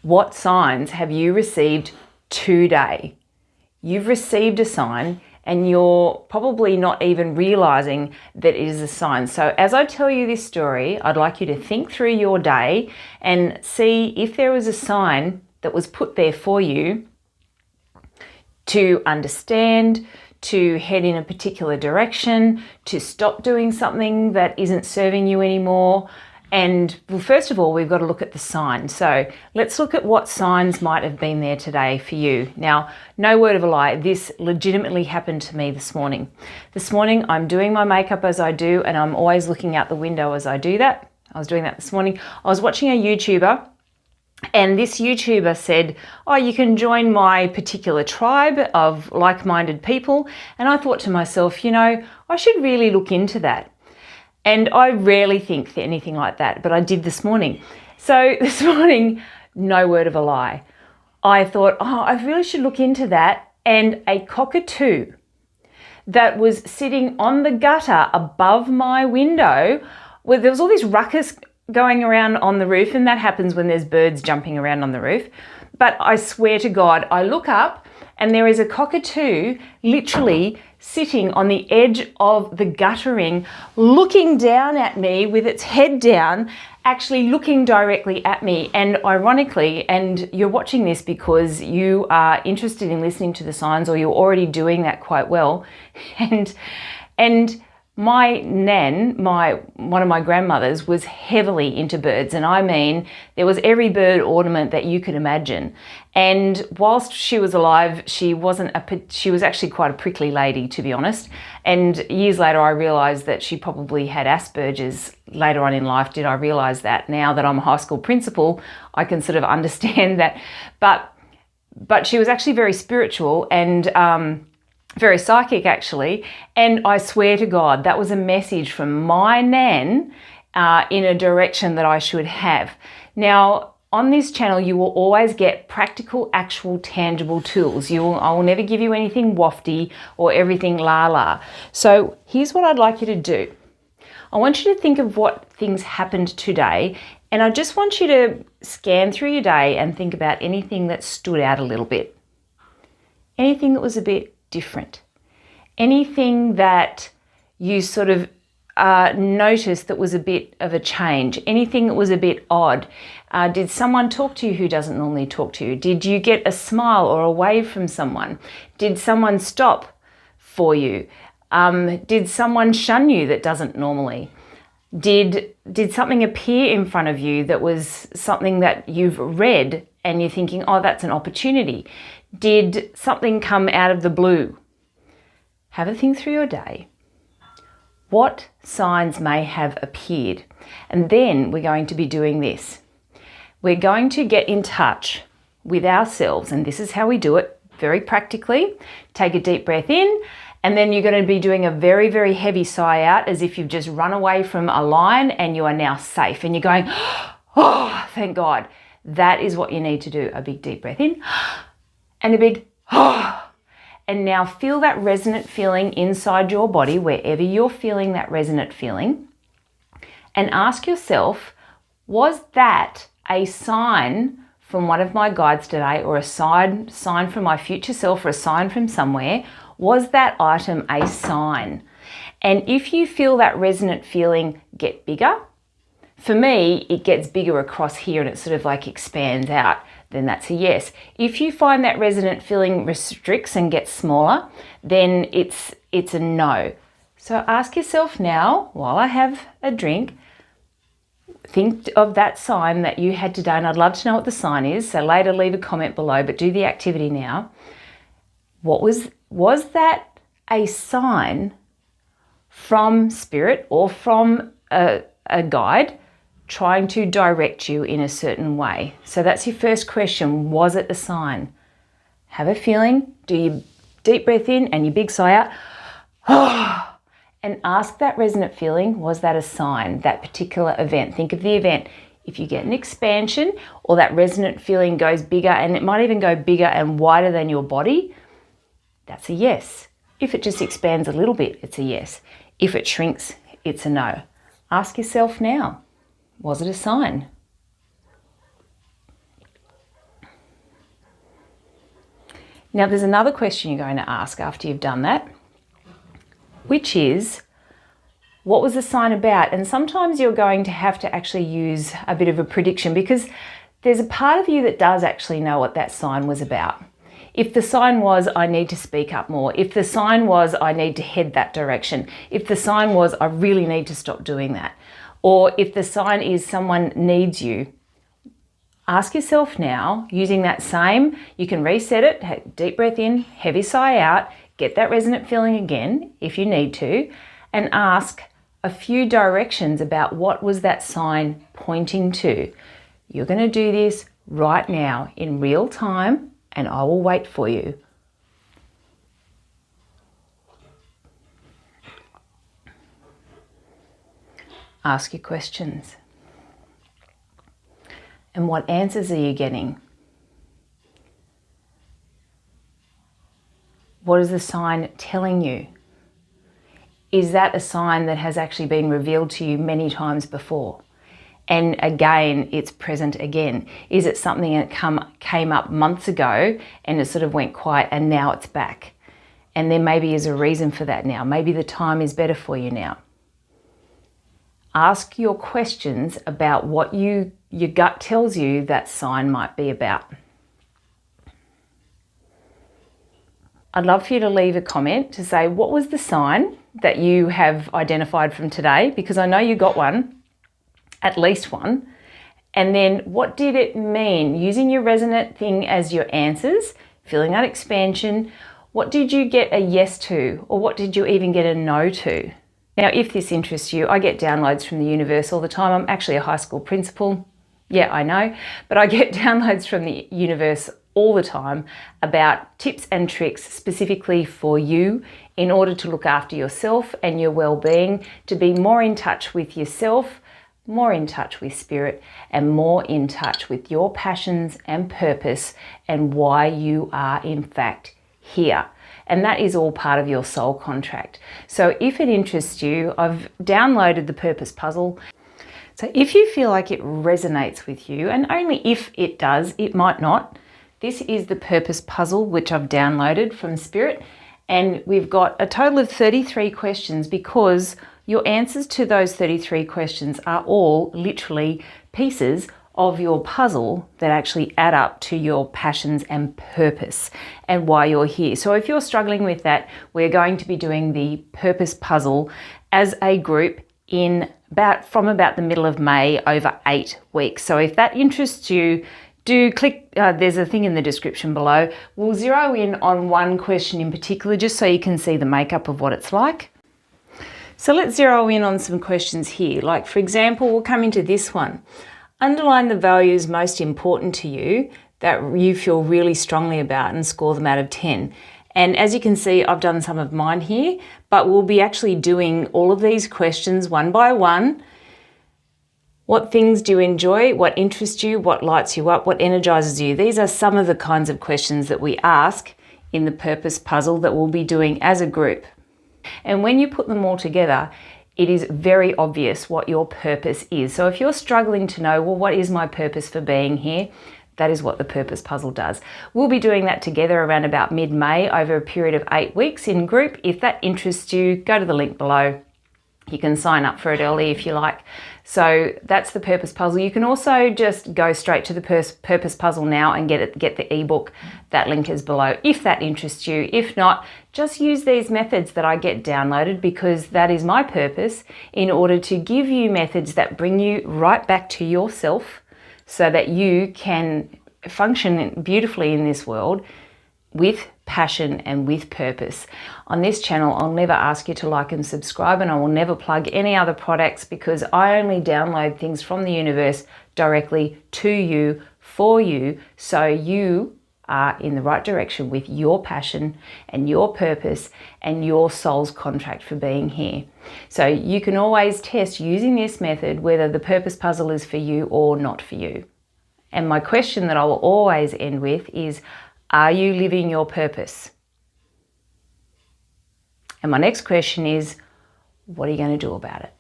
What signs have you received today? You've received a sign and you're probably not even realizing that it is a sign. So as I tell you this story, I'd like you to think through your day and see if there was a sign that was put there for you to understand, to head in a particular direction, to stop doing something that isn't serving you anymore. And well, first of all, we've got to look at the sign. So let's look at what signs might have been there today for you. Now, no word of a lie, this legitimately happened to me this morning. This morning, I'm doing my makeup as I do, and I'm always looking out the window as I do that. I was doing that this morning. I was watching a YouTuber, and this YouTuber said, oh, you can join my particular tribe of like-minded people. And I thought to myself, you know, I should really look into that. And I rarely think anything like that, but I did this morning. So this morning, no word of a lie, I thought, oh, I really should look into that. And a cockatoo that was sitting on the gutter above my window, where there was all this ruckus going around on the roof, and that happens when there's birds jumping around on the roof. But I swear to God, I look up and there is a cockatoo literally sitting on the edge of the guttering, looking down at me with its head down, actually looking directly at me. And ironically, and you're watching this because you are interested in listening to the signs, or you're already doing that quite well. And my nan, one of my grandmothers, was heavily into birds, and I mean there was every bird ornament that you could imagine. And whilst she was alive, she was actually quite a prickly lady, to be honest. And years later, I realised that she probably had Asperger's later on in life. Did I realise that? Now that I'm a high school principal, I can sort of understand that. But she was actually very spiritual and very psychic, actually. And I swear to God, that was a message from my nan in a direction that I should have. Now, on this channel, you will always get practical, actual, tangible tools. I will never give you anything wafty or everything la-la. So here's what I'd like you to do. I want you to think of what things happened today, and I just want you to scan through your day and think about anything that stood out a little bit. Anything that was a bit different. Anything that you sort of noticed that was a bit of a change. Anything that was a bit odd. Did someone talk to you who doesn't normally talk to you? Did you get a smile or a wave from someone? Did someone stop for you? Did someone shun you that doesn't normally? Did something appear in front of you that was something that you've read and you're thinking, oh, that's an opportunity? Did something come out of the blue? Have a think through your day. What signs may have appeared? And then we're going to be doing this. We're going to get in touch with ourselves, and this is how we do it very practically. Take a deep breath in, and then you're going to be doing a very, very heavy sigh out as if you've just run away from a lion and you are now safe. And you're going, oh, thank God. That is what you need to do. A big deep breath in and a big, oh. And now feel that resonant feeling inside your body, wherever you're feeling that resonant feeling, and ask yourself, was that a sign from one of my guides today, or a sign from my future self, or a sign from somewhere? Was that item a sign? And if you feel that resonant feeling get bigger, for me, it gets bigger across here and it sort of like expands out, then that's a yes. If you find that resonant feeling restricts and gets smaller, then it's a no. So ask yourself now, while I have a drink, think of that sign that you had today, and I'd love to know what the sign is. So later, leave a comment below, but do the activity now. Was that a sign from spirit or from a guide trying to direct you in a certain way? So that's your first question. Was it a sign? Have a feeling, do your deep breath in and your big sigh out, and ask that resonant feeling, was that a sign, that particular event? Think of the event. If you get an expansion or that resonant feeling goes bigger, and it might even go bigger and wider than your body, that's a yes. If it just expands a little bit, it's a yes. If it shrinks, it's a no. Ask yourself now, was it a sign? Now, there's another question you're going to ask after you've done that, which is, what was the sign about? And sometimes you're going to have to actually use a bit of a prediction, because there's a part of you that does actually know what that sign was about. If the sign was, I need to speak up more. If the sign was, I need to head that direction. If the sign was, I really need to stop doing that. Or if the sign is, someone needs you. Ask yourself now, using that same, you can reset it, deep breath in, heavy sigh out, get that resonant feeling again if you need to, and ask a few directions about what was that sign pointing to. You're going to do this right now in real time, and I will wait for you. Ask your questions. And what answers are you getting? What is the sign telling you? Is that a sign that has actually been revealed to you many times before? And again, it's present again. Is it something that came up months ago and it sort of went quiet and now it's back? And there maybe is a reason for that now. Maybe the time is better for you now. Ask your questions about what your gut tells you that sign might be about. I'd love for you to leave a comment to say, what was the sign that you have identified from today? Because I know you got one, at least one. And then what did it mean? Using your resonant thing as your answers, feeling that expansion, what did you get a yes to? Or what did you even get a no to? Now, if this interests you, I get downloads from the universe all the time. I'm actually a high school principal. Yeah, I know. But I get downloads from the universe all the time about tips and tricks specifically for you in order to look after yourself and your well-being, to be more in touch with yourself, more in touch with spirit, and more in touch with your passions and purpose and why you are in fact here. And that is all part of your soul contract. So if it interests you, I've downloaded the Purpose Puzzle. So if you feel like it resonates with you, and only if it does, it might not, this is the Purpose Puzzle, which I've downloaded from Spirit. And we've got a total of 33 questions, because your answers to those 33 questions are all literally pieces of your puzzle that actually add up to your passions and purpose and why you're here. So if you're struggling with that, we're going to be doing the Purpose Puzzle as a group from about the middle of May over 8 weeks. So if that interests you, do click, there's a thing in the description below. We'll zero in on one question in particular, just so you can see the makeup of what it's like. So let's zero in on some questions here. Like, for example, we'll come into this one. Underline the values most important to you that you feel really strongly about and score them out of 10. And as you can see, I've done some of mine here, but we'll be actually doing all of these questions one by one. What things do you enjoy? What interests you? What lights you up? What energizes you? These are some of the kinds of questions that we ask in the Purpose Puzzle that we'll be doing as a group. And when you put them all together, it is very obvious what your purpose is. So if you're struggling to know, well, what is my purpose for being here? That is what the Purpose Puzzle does. We'll be doing that together around about mid-May over a period of 8 weeks in group. If that interests you, go to the link below. You can sign up for it early if you like. So that's the Purpose Puzzle. You can also just go straight to the Purpose Puzzle now and get the ebook. That link is below if that interests you. If not, just use these methods that I get downloaded, because that is my purpose, in order to give you methods that bring you right back to yourself so that you can function beautifully in this world with passion and with purpose. On this channel, I'll never ask you to like and subscribe, and I will never plug any other products, because I only download things from the universe directly to you, for you, so you are in the right direction with your passion and your purpose and your soul's contract for being here. So you can always test using this method whether the Purpose Puzzle is for you or not for you. And my question that I will always end with is, are you living your purpose? And my next question is, what are you going to do about it?